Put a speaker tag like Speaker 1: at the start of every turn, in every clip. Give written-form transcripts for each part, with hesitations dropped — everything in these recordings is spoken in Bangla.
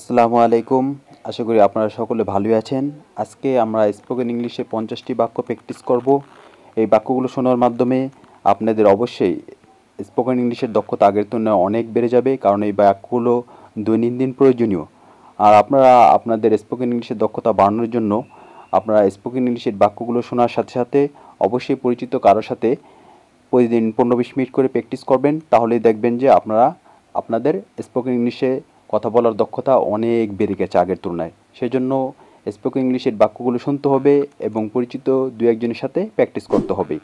Speaker 1: আসসালামু আলাইকুম। আশা করি আপনারা সকলে ভালোই আছেন। আজকে আমরা স্পোকেন ইংলিশে 50টি বাক্য প্র্যাকটিস করব। এই বাক্যগুলো শোনার মাধ্যমে আপনাদের অবশ্যই স্পোকেন ইংলিশের দক্ষতা আগের তুলনায় অনেক বেড়ে যাবে, কারণ এই বাক্যগুলো দৈনন্দিন প্রয়োজনীয়। আর আপনারা আপনাদের স্পোকেন ইংলিশের দক্ষতা বাড়ানোর জন্য আপনারা স্পোকেন ইংলিশের বাক্যগুলো শোনার সাথে সাথে অবশ্যই পরিচিত কারোর সাথে প্রতিদিন 15-20 মিনিট করে প্র্যাকটিস করবেন। তাহলেই দেখবেন যে আপনারা আপনাদের স্পোকেন ইংলিশে কথা বলার দক্ষতা অনেক বেড়ে গেছে আগের তুলনায়। সেজন্য স্পোকেন ইংলিশের বাক্যগুলো শুনতে হবে এবং পরিচিত দু একজনের সাথে প্র্যাকটিস করতে হবে।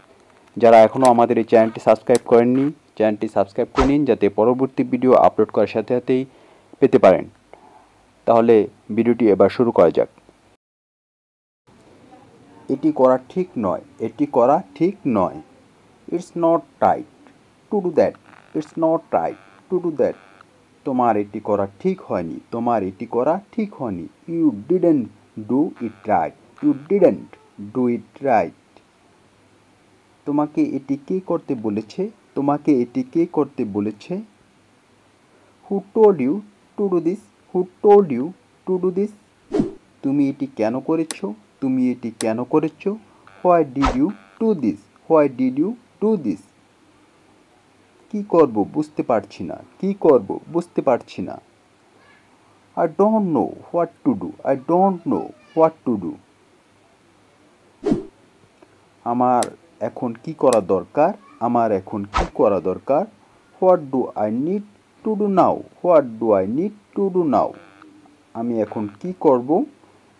Speaker 1: যারা এখনও আমাদের এই চ্যানেলটি সাবস্ক্রাইব করেননি, চ্যানেলটি সাবস্ক্রাইব করে নিন, যাতে পরবর্তী ভিডিও আপলোড করার সাথে সাথেই পেতে পারেন। তাহলে ভিডিওটি এবার শুরু করা যাক। এটি করা ঠিক নয়, এটি করা ঠিক নয়। It's not right to do that. It's not right to do that. তোমার এটি করা ঠিক হয়নি, তোমার এটি করা ঠিক হয়নি। You didn't do it right. You didn't do it right. তোমাকে এটি কে করতে বলেছে? তোমাকে এটি কে করতে বলেছে? Who told you to do this? Who told you to do this? তুমি এটি কেন করেছো? তুমি এটি কেন করেছো? Why did you do this? Why did you do this? কি করব বুঝতে পারছি না, কি করব বুঝতে পারছি না। I don't know what to do. I don't know what to do. আমার এখন কি করা দরকার? আমার এখন কি করা দরকার? What do I need to do now? What do I need to do now? আমি এখন কি করব?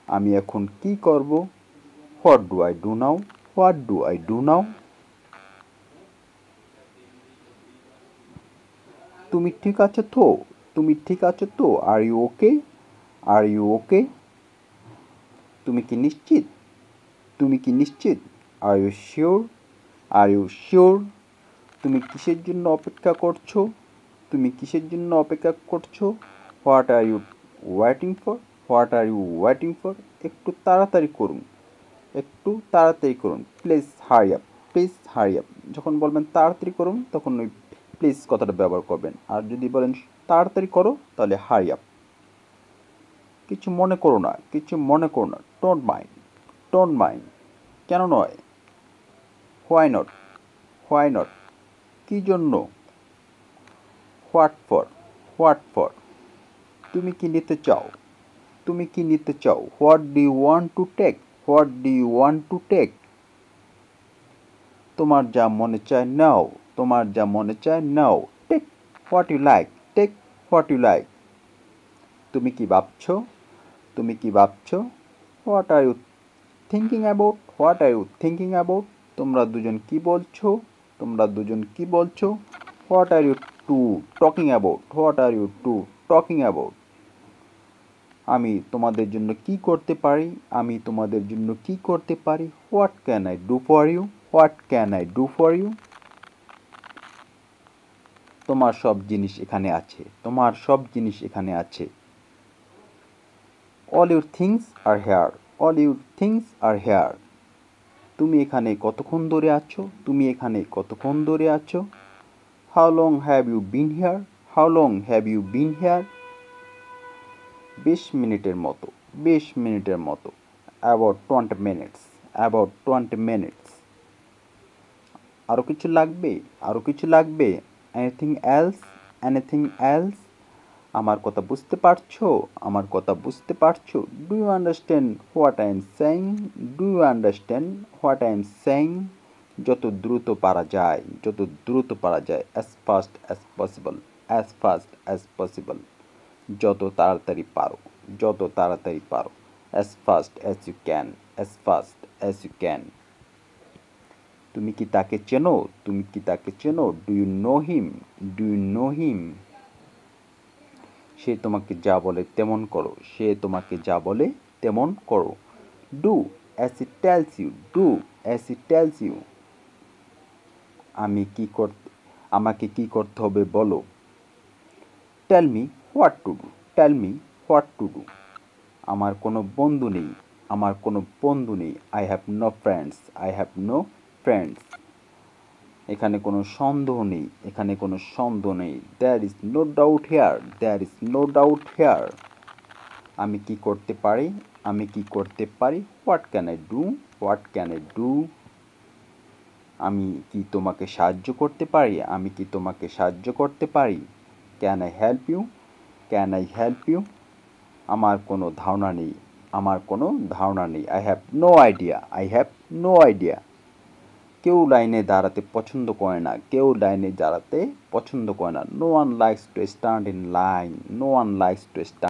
Speaker 1: আমি এখন কি করব? What do I do now? What do I do now? তুমি ঠিক আছো তো? তুমি ঠিক আছো তো? Are you okay? Are you okay? তুমি কি নিশ্চিত? তুমি কি নিশ্চিত? Are you sure? Are you sure? তুমি কিসের জন্য অপেক্ষা করছো? তুমি কিসের জন্য অপেক্ষা করছো? What are you waiting for? What are you waiting for? একটু তাড়াতাড়ি করুন, একটু তাড়াতাড়ি করুন। Please hurry up, please hurry up. যখন বলবেন তাড়াতাড়ি করুন তখন ওই প্লিজ কথাটা ব্যবহার করবেন, আর যদি বলেন তাড়াতাড়ি করো তাহলে হারি আপ। কিছু মনে করো না, কিছু মনে করো না। Don't mind, don't mind. কেন নয়? Why not, why not. কী জন্য? What for, what for. তুমি কি নিতে চাও? তুমি কি নিতে চাও? What do you want to take? What do you want to take? তোমার যা মনে চায় নাও, তোমার যা মনে চায় নাও। Take what you like, take what you like. তুমি কি ভাবছো? তুমি কি ভাবছো? What are you thinking about? What are you thinking about? তোমরা দুজন কি বলছো? তোমরা দুজন কি বলছো? What are you two talking about? What are you two talking about? আমি তোমাদের জন্য কি করতে পারি? আমি তোমাদের জন্য কি করতে পারি? What can I do for you? What can I do for you? তোমার সব জিনিস এখানে আছে, তোমার সব জিনিস এখানে আছে। All your things are here, all your things are here. তুমি এখানে কতক্ষণ ধরে আছো? তুমি এখানে কতক্ষণ ধরে আছো? How long have you been here? How long have you been here? 20 মিনিটের মতো, 20 মিনিটের মতো। About 20 minutes, about 20 minutes. আরও কিছু লাগবে? আরও কিছু লাগবে? Anything else, anything else? আমার কথা বুঝতে পারছো? আমার কথা বুঝতে পারছো? Do you understand what I am saying? Do you understand what I am saying? যত দ্রুত পারা যায়, যত দ্রুত পারা যায়। As fast as possible, as fast as possible. যত তাড়াতাড়ি পারো, যত তাড়াতাড়ি পারো। As fast as you can, as fast as you can. তুমি কি তাকে চেনো? তুমি কি তাকে চেনো? Do you know him? Do you know him? সে তোমাকে যা বলে তেমন করো, সে তোমাকে যা বলে তেমন করো। Do as he tells you, do as he tells you. আমাকে কি করতে হবে বলো। Tell me what to do, tell me what to do. আমার কোনো বন্ধু নেই, আমার কোনো বন্ধু নেই। I have no friends, I have no friends. এখানে কোনো সন্দেহ নেই, এখানে কোনো সন্দেহ নেই। There is no doubt here, there is no doubt here. আমি কি করতে পারি? আমি কি করতে পারি? What can I do? What can I do? আমি কি তোমাকে সাহায্য করতে পারি? আমি কি তোমাকে সাহায্য করতে পারি? Can I help you? Can I help you? আমার কোনো ধারণা নেই। আমার কোনো ধারণা নেই। I have no idea. I have no idea. কেউ লাইনে দাঁড়াতে পছন্দ করে না। কেউ লাইনে দাঁড়াতে পছন্দ করে না। No one likes to stand in line. No one likes to stand